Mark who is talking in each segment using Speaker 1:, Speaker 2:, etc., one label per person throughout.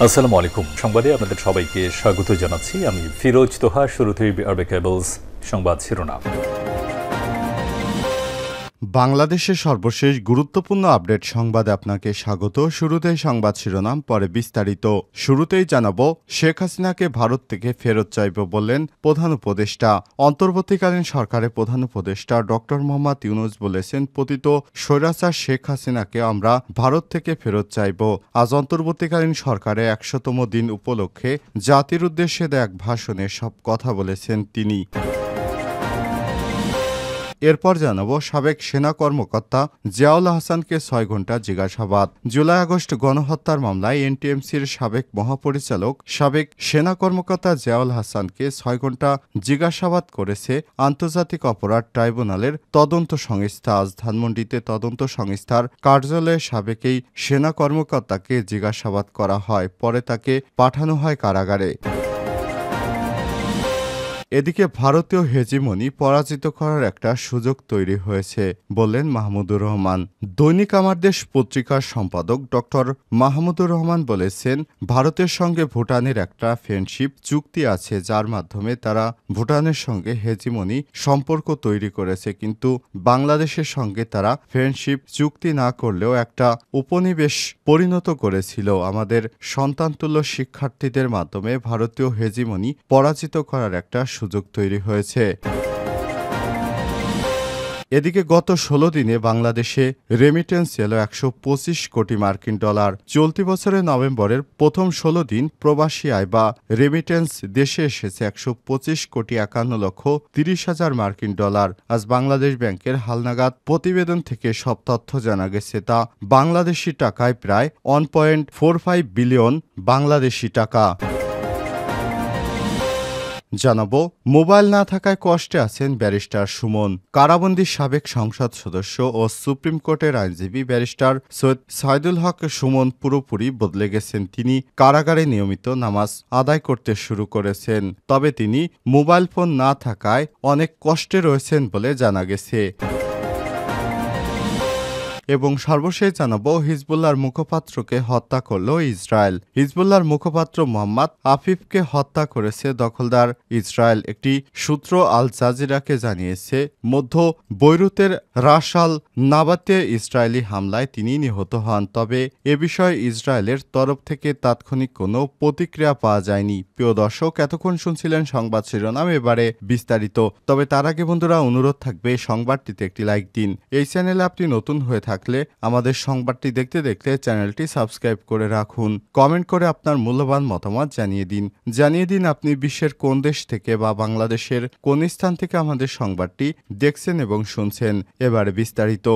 Speaker 1: আসসালামু আলাইকুম। সংবাদে আপনাদের সবাইকে স্বাগত জানাচ্ছি। আমি ফিরোজ তোহা। শুরুতেই আরবে কেবলস সংবাদ শিরোনাম।
Speaker 2: বাংলাদেশের সর্বশেষ গুরুত্বপূর্ণ আপডেট সংবাদে আপনাকে স্বাগত। শুরুতেই সংবাদ শিরোনাম, পরে বিস্তারিত। শুরুতেই জানাবো, শেখ হাসিনাকে ভারত থেকে ফেরত চাইব বললেন প্রধান উপদেষ্টা। অন্তর্বর্তীকালীন সরকারের প্রধান উপদেষ্টা ডক্টর মোহাম্মদ ইউনূস বলেছেন, পতিত স্বৈরাচার শেখ হাসিনাকে আমরা ভারত থেকে ফেরত চাইব। আজ অন্তর্বর্তীকালীন সরকারের ১০০তম দিন উপলক্ষে জাতির উদ্দেশ্যে দেয়া এক ভাষণে সব কথা বলেছেন তিনি। এরপর জানাবো, সাবেক সেনা কর্মকর্তা জিয়াউল হাসানকে ৬ ঘণ্টা জিজ্ঞাসাবাদ। জুলাই আগস্ট গণহত্যার মামলায় এনটিএমসির সাবেক মহাপরিচালক সাবেক সেনা কর্মকর্তা জিয়াউল হাসানকে ৬ ঘণ্টা জিজ্ঞাসাবাদ করেছে আন্তর্জাতিক অপরাধ ট্রাইব্যুনালের তদন্ত সংস্থা। আজ ধানমন্ডিতে তদন্ত সংস্থার কার্যালয়ে সাবেক এই সেনা কর্মকর্তাকে জিজ্ঞাসাবাদ করা হয়, পরে তাকে পাঠানো হয় কারাগারে। এদিকে ভারতীয় হেজিমনি পরাজিত করার একটা সুযোগ তৈরি হয়েছে বললেন মাহমুদুর রহমান। দৈনিক আমার দেশ পত্রিকার সম্পাদক ডক্টর মাহমুদুর রহমান বলেছেন, ভারতের সঙ্গে ভুটানের একটা ফ্রেন্ডশিপ চুক্তি আছে, যার মাধ্যমে তারা ভুটানের সঙ্গে হেজিমনি সম্পর্ক তৈরি করেছে। কিন্তু বাংলাদেশের সঙ্গে তারা ফ্রেন্ডশিপ চুক্তি না করলেও একটা উপনিবেশ পরিণত করেছিল। আমাদের সন্তানতুল্য শিক্ষার্থীদের মাধ্যমে ভারতীয় হেজিমনি পরাজিত করার একটা সুযোগ তৈরি হয়েছে। এদিকে গত ১৬ দিনে বাংলাদেশে রেমিটেন্স এলো ১২৫ কোটি মার্কিন ডলার। চলতি বছরের নভেম্বরের প্রথম ১৬ দিন প্রবাসী আয় বা রেমিটেন্স দেশে এসেছে ১২৫ কোটি ৫১ লক্ষ ৩০ হাজার মার্কিন ডলার। আজ বাংলাদেশ ব্যাংকের হালনাগাদ প্রতিবেদন থেকে সব তথ্য জানা গেছে। তা বাংলাদেশি টাকায় প্রায় ১.৪৫ বিলিয়ন বাংলাদেশি টাকা। জানাবো, মোবাইল না থাকায় কষ্টে আছেন ব্যারিস্টার সুমন। কারাবন্দী সাবেক সংসদ সদস্য ও সুপ্রিম কোর্টের আইনজীবী ব্যারিস্টার সৈয়দ সাইদুল হক সুমন পুরোপুরি বদলে গেছেন। তিনি কারাগারে নিয়মিত নামাজ আদায় করতে শুরু করেছেন, তবে তিনি মোবাইল ফোন না থাকায় অনেক কষ্টে রয়েছেন বলে জানা গেছে। এবং সর্বশেষ জানাবো, হিজবুল্লাহর মুখপাত্রকে হত্যা করল ইসরায়েল। হিজবুল্লাহর মুখপাত্র মোহাম্মদ আফিফকে হত্যা করেছে দখলদার ইসরায়েল। একটি সূত্র আল জাজিরাকে জানিয়েছে, মধ্য বৈরুতের রাস আল নাবাতে ইসরায়েলি হামলায় তিনি নিহত হন। তবে এ বিষয়ে ইসরায়েলের তরফ থেকে তাৎক্ষণিক কোনো প্রতিক্রিয়া পাওয়া যায়নি। প্রিয় দর্শক, এতক্ষণ শুনছিলেন সংবাদ শিরোনাম, এবারে বিস্তারিত। তবে তার আগে বন্ধুরা, অনুরোধ থাকবে সংবাদটিতে একটি লাইক দিন। এই চ্যানেলে আপনি নতুন হয়ে থাকলে আমাদের সংবাদটি দেখতে দেখতে চ্যানেলটি সাবস্ক্রাইব করে রাখুন। কমেন্ট করে আপনার মূল্যবান মতামত জানিয়ে দিন আপনি বিশ্বের কোন দেশ থেকে বা বাংলাদেশের কোন স্থান থেকে আমাদের সংবাদটি দেখছেন এবং শুনছেন। এবারে বিস্তারিত।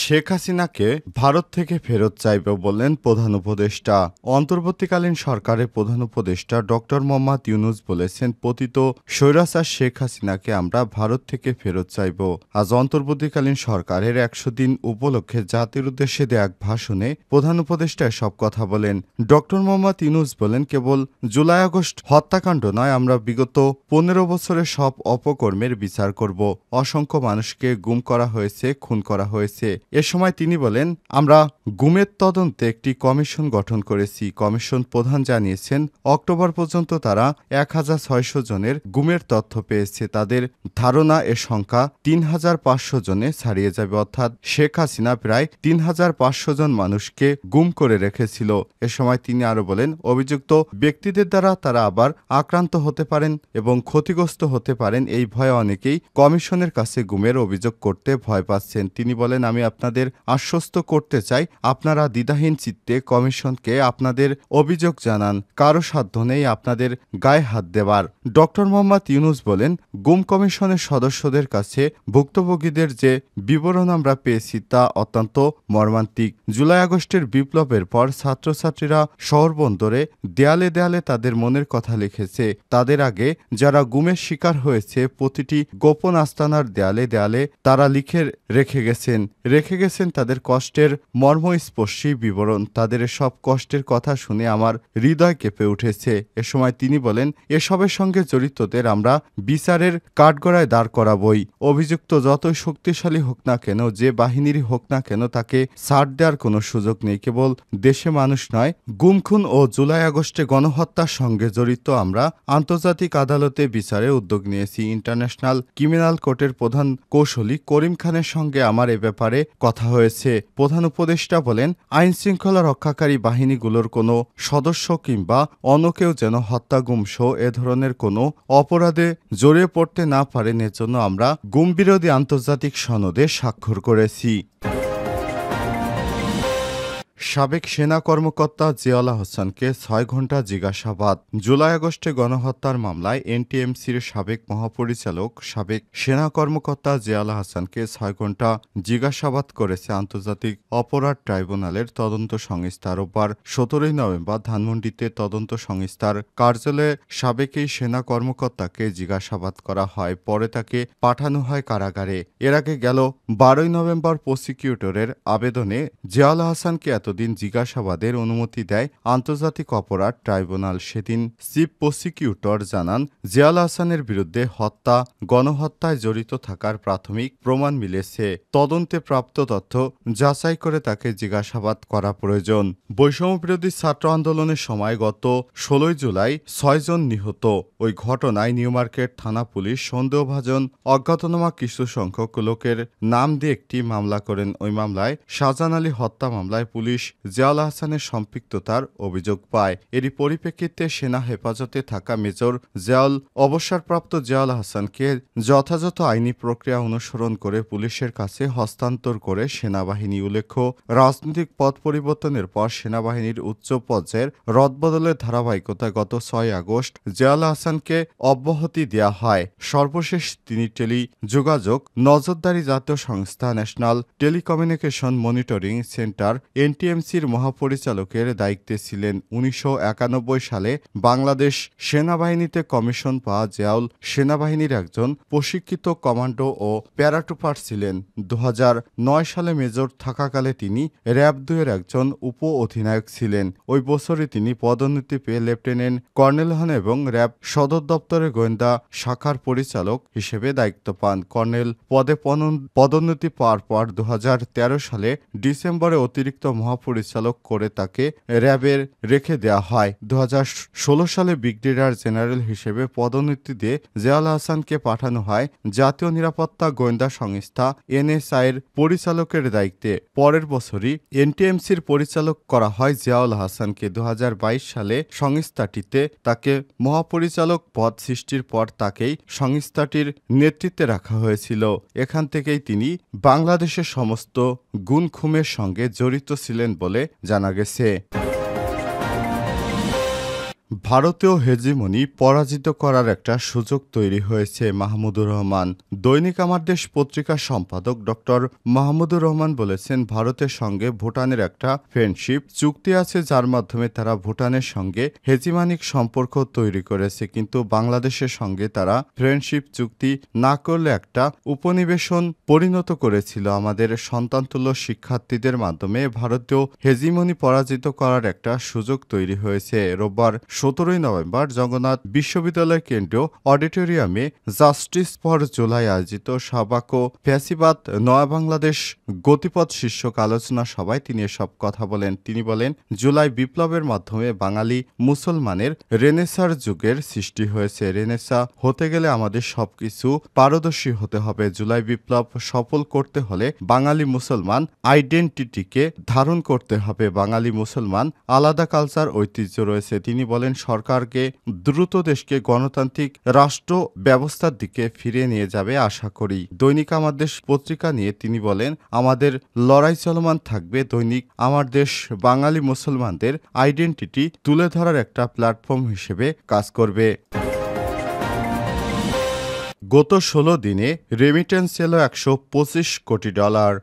Speaker 2: শেখ হাসিনাকে ভারত থেকে ফেরত চাইবে বললেন প্রধান উপদেষ্টা। অন্তর্বর্তীকালীন সরকারের প্রধান উপদেষ্টা ডক্টর মোহাম্মদ ইউনূস বলেছেন, পতিত স্বৈরাচার শেখ হাসিনাকে আমরা ভারত থেকে ফেরত চাইব। আজ অন্তর্বর্তীকালীন সরকারের ১০০ দিন উপলক্ষে জাতির উদ্দেশ্যে দেয়া এক ভাষণে প্রধান উপদেষ্টা সব কথা বলেন। ডক্টর মোহাম্মদ ইউনূস বলেন, কেবল জুলাই আগস্ট হত্যাকাণ্ড নয়, আমরা বিগত ১৫ বছরের সব অপকর্মের বিচার করব। অসংখ্য মানুষকে গুম করা হয়েছে, খুন করা হয়েছে। এ সময় তিনি বলেন, আমরা গুমের তদন্তে একটি কমিশন গঠন করেছি। কমিশন প্রধান জানিয়েছেন, অক্টোবর পর্যন্ত তারা ১,৬০০ জনের গুমের তথ্য পেয়েছে। তাদের ধারণা এ সংখ্যা ৩,৫০০ জনে ছাড়িয়ে যাবে। অর্থাৎ শেখ হাসিনা প্রায় ৩,৫০০ জন মানুষকে গুম করে রেখেছিল। এ সময় তিনি আরো বলেন, অভিযুক্ত ব্যক্তিদের দ্বারা তারা আবার আক্রান্ত হতে পারেন এবং ক্ষতিগ্রস্ত হতে পারেন। এই ভয়ে অনেকেই কমিশনের কাছে গুমের অভিযোগ করতে ভয় পাচ্ছেন। তিনি বলেন, আমি আপনাদের আশ্বস্ত করতে চাই, আপনারা দ্বিধাহীন চিত্তে কমিশনকে আপনাদের অভিযোগ জানান। কারো সাধ্য নেই আপনাদের গায়ে হাত দেবার। ডক্টর মোহাম্মদ ইউনূস বলেন, গুম কমিশনের সদস্যদের কাছে ভুক্তভোগীদের যে বিবরণ আমরা পেয়েছি তা অত্যন্ত মর্মান্তিক। জুলাই আগস্টের বিপ্লবের পর ছাত্রছাত্রীরা শহর বন্দরে দেয়ালে দেয়ালে তাদের মনের কথা লিখেছে। তাদের আগে যারা গুমের শিকার হয়েছে, প্রতিটি গোপন আস্তানার দেয়ালে দেয়ালে তারা লিখে রেখে গেছেন। রেখে গেছেন তাদের কষ্টের মর্মস্পর্শী বিবরণ। তাদের সব কষ্টের কথা শুনে আমার হৃদয় কেঁপে উঠেছে। এ সময় তিনি বলেন, এসবের সঙ্গে জড়িতদের আমরা বিচারের কাঠগড়ায় দাঁড় করাবই। অভিযুক্ত যতই শক্তিশালী হোক না কেন, যে বাহিনীরই হোক না কেন, তাকে ছাড় দেওয়ার কোনো সুযোগ নেই। কেবল দেশে মানুষ নয়, গুম খুন ও জুলাই আগস্টে গণহত্যার সঙ্গে জড়িত আমরা আন্তর্জাতিক আদালতে বিচারে উদ্যোগ নিয়েছি। ইন্টারন্যাশনাল ক্রিমিনাল কোর্টের প্রধান কৌশলী করিম খানের সঙ্গে আমার এ ব্যাপারে কথা হয়েছে। প্রধান উপদেষ্টা বলেন, আইন শৃঙ্খলা রক্ষাকারী বাহিনীগুলোর কোনো সদস্য কিংবা অন্য কেউ যেন হত্যা, গুম সহ এ ধরনের কোনো অপরাধে জড়িয়ে পড়তে না পারেন, এজন্য আমরা গুম বিরোধী আন্তর্জাতিক সনদে স্বাক্ষর করেছি। সাবেক সেনা কর্মকর্তা জিয়াউল আহসানকে ৬ ঘণ্টা জিজ্ঞাসাবাদ। জুলাই আগস্টে গণহত্যার মামলায় এনটিএমসির সাবেক মহাপরিচালক সাবেক সেনা কর্মকর্তা জিয়াউল আহসানকে ৬ ঘণ্টা জিজ্ঞাসাবাদ করেছে আন্তর্জাতিক অপরাধ ট্রাইব্যুনালের তদন্ত সংস্থা। রোববার ১৭ নভেম্বর ধানমন্ডিতে তদন্ত সংস্থার কার্যালয়ে সাবেক এই সেনা কর্মকর্তাকে জিজ্ঞাসাবাদ করা হয়। পরে তাকে পাঠানো হয় কারাগারে। এর আগে গেল ১২ নভেম্বর প্রসিকিউটরের আবেদনে জিয়াউল আহসানকে এতদিন জিজ্ঞাসাবাদের অনুমতি দেয় আন্তর্জাতিক অপরাধ ট্রাইব্যুনাল। সেদিন চিফ প্রসিকিউটর জানান, জিয়াউল আহসানের বিরুদ্ধে হত্যা, গণহত্যায় জড়িত থাকার প্রাথমিক প্রমাণ মিলেছে। তদন্তে প্রাপ্ত তথ্য যাচাই করে তাকে জিজ্ঞাসাবাদ করা প্রয়োজন। বৈষম্যবিরোধী ছাত্র আন্দোলনের সময় গত ১৬ জুলাই ৬ জন নিহত। ওই ঘটনায় নিউ মার্কেট থানা পুলিশ সন্দেহভাজন অজ্ঞাতনামা কিছু সংখ্যক লোকের নাম দিয়ে একটি মামলা করেন। ওই মামলায় শাহজাহান আলী হত্যা মামলায় পুলিশ জিয়াউল আহসানের সম্পৃক্ততার অভিযোগ পায়। এরই পরিপ্রেক্ষিতে সেনা হেফাজতে থাকা মেজর জিয়াউল অবসরপ্রাপ্ত জিয়াউল আহসানকে যথাযথ আইনি প্রক্রিয়া অনুসরণ করে পুলিশের কাছে হস্তান্তর করে সেনাবাহিনী। উল্লেখ্য, রাজনৈতিক পথ পরিবর্তনের পর সেনাবাহিনীর উচ্চ পর্যায়ের রদবদলের ধারাবাহিকতায় গত ৬ আগস্ট জিয়াউল আহসানকে অব্যাহতি দেওয়া হয়। সর্বশেষ তিনি টেলিযোগাযোগ নজরদারি জাতীয় সংস্থা ন্যাশনাল টেলিকমিউনিকেশন মনিটরিং সেন্টার এনটিএমসির মহাপরিচালকের দায়িত্বে ছিলেন। ১৯৯১ সালে বাংলাদেশ সেনাবাহিনীতে কমিশন পাওয়া জিয়াউল সেনাবাহিনীর একজন প্রশিক্ষিত কমান্ডো ও প্যারাট্রুপার ছিলেন। ২০০৯ সালে মেজর থাকাকালে তিনি র্যাব-২ এর একজন উপ অধিনায়ক ছিলেন। ওই বছরই তিনি পদোন্নতি পেয়ে লেফটেন্যান্ট কর্নেল হন এবং র্যাব সদর দপ্তরের গোয়েন্দা শাখার পরিচালক হিসেবে দায়িত্ব পান। কর্নেল পদে পদোন্নতি পাওয়ার পর ২০১৩ সালে ডিসেম্বরে অতিরিক্ত মহাপরিচালক করে তাকে র্যাবের রেখে দেওয়া হয়। ২০১৬ সালে ব্রিগেডিয়ার জেনারেল হিসেবে পদোন্নতি দিয়ে জিয়াউল আহসানকে পাঠানো হয় জাতীয় নিরাপত্তা গোয়েন্দা সংস্থা এনএসআই এর পরিচালকের দায়িত্বে। পরের বছরই এনটিএমসির পরিচালক করা হয় জিয়াউল আহসানকে। ২০২২ সালে সংস্থাটিতে তাকে মহাপরিচালক পদ সৃষ্টির পর তাকেই সংস্থাটির নেতৃত্বে রাখা হয়েছিল। এখান থেকেই তিনি বাংলাদেশের সমস্ত গুম খুনের সঙ্গে জড়িত ছিলেন বলে জানা গেছে। ভারতীয় হেজিমনি পরাজিত করার একটা সুযোগ তৈরি হয়েছে। মাহমুদুর রহমান। দৈনিক আমার দেশ পত্রিকার সম্পাদক ডক্টর মাহমুদুর রহমান বলেছেন, ভারতের সঙ্গে ভুটানের একটা ফ্রেন্ডশিপ চুক্তি আছে, যার মাধ্যমে তারা ভুটানের সঙ্গে হেজিমানিক সম্পর্ক তৈরি করেছে। কিন্তু বাংলাদেশের সঙ্গে তারা ফ্রেন্ডশিপ চুক্তি না করলে একটা উপনিবেশন পরিণত করেছিল। আমাদের সন্তানতুল্য শিক্ষার্থীদের মাধ্যমে ভারতীয় হেজিমনি পরাজিত করার একটা সুযোগ তৈরি হয়েছে। রোববার ১৭ নভেম্বর জগন্নাথ বিশ্ববিদ্যালয় কেন্দ্রীয় অডিটোরিয়ামে জাস্টিস ফর জুলাই আয়োজিত সাবাক ও ফ্যাসিবাদ নয়া বাংলাদেশ গতিপথ শীর্ষক আলোচনা সভায় তিনি এসব কথা বলেন। তিনি বলেন, জুলাই বিপ্লবের মাধ্যমে বাঙালি মুসলমানের রেনেসার যুগের সৃষ্টি হয়েছে। রেনেসা হতে গেলে আমাদের সবকিছু পারদর্শী হতে হবে। জুলাই বিপ্লব সফল করতে হলে বাঙালি মুসলমান আইডেন্টিটিকে ধারণ করতে হবে। বাঙালি মুসলমান আলাদা কালচার ঐতিহ্য রয়েছে। তিনি বলেন, সরকারকে দ্রুত দেশকে গণতান্ত্রিক রাষ্ট্র ব্যবস্থার দিকে ফিরিয়ে নিয়ে যাবে আশা করি। দৈনিক আমার দেশ পত্রিকা নিয়ে তিনি বলেন, আমাদের লড়াই চলমান থাকবে। দৈনিক আমার দেশ বাঙালি মুসলমানদের আইডেন্টিটি তুলে ধরার একটা প্ল্যাটফর্ম হিসেবে কাজ করবে। গত ১৬ দিনে রেমিটেন্স এলো $125 কোটি।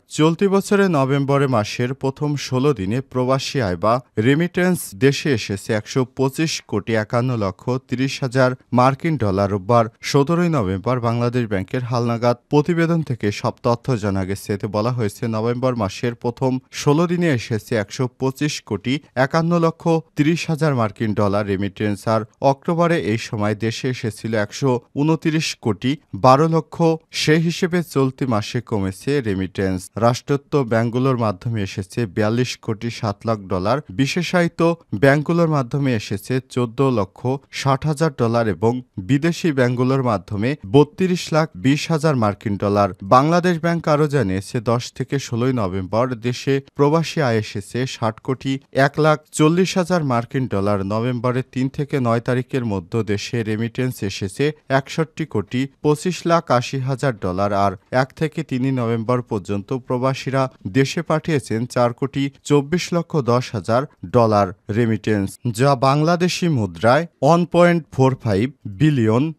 Speaker 2: চলতি বছরের নভেম্বর মাসের প্রথম ১৬ দিনে প্রবাসী আয় বা রেমিটেন্স দেশে এসেছে $১২৫,৫১,৩০,০০০ রোববার ১৭ নভেম্বর বাংলাদেশ ব্যাংকের হালনাগাদ প্রতিবেদন থেকে সব তথ্য জানা গেছে। এতে বলা হয়েছে, নভেম্বর মাসের প্রথম ১৬ দিনে এসেছে $১২৫,৫১,৩০,০০০ রেমিটেন্স, আর অক্টোবরে এই সময় দেশে এসেছিল $১২৯,১২,০০,০০০। সেই হিসেবে চলতি মাসে কমেছে রেমিটেন্স। রাষ্ট্রায়ত্ত ব্যাংকগুলোর মাধ্যমে এসেছে $৪২,৭,০০,০০০, বিশেষায়িত ব্যাংকগুলোর মাধ্যমে এসেছে $১৪,৬০,০০০ এবং বিদেশি ব্যাংকগুলোর মাধ্যমে $৩২,২০,০০০। বাংলাদেশ ব্যাংক আরও জানিয়েছে, ১০ থেকে ১৬ নভেম্বর দেশে প্রবাসী আয় এসেছে $৬০,১,৪০,০০০। নভেম্বরের ৩ থেকে ৯ তারিখের মধ্যে দেশে রেমিটেন্স এসেছে $৬১,২৫,৮০,০০০, আর ১ থেকে ৩ নভেম্বর পর্যন্ত প্রবাসীরা দেশে পাঠিয়েছেন $৪,২৪,১০,০০০ রেমিটেন্স, যা বাংলাদেশি মুদ্রায় $1.45 বিলিয়ন।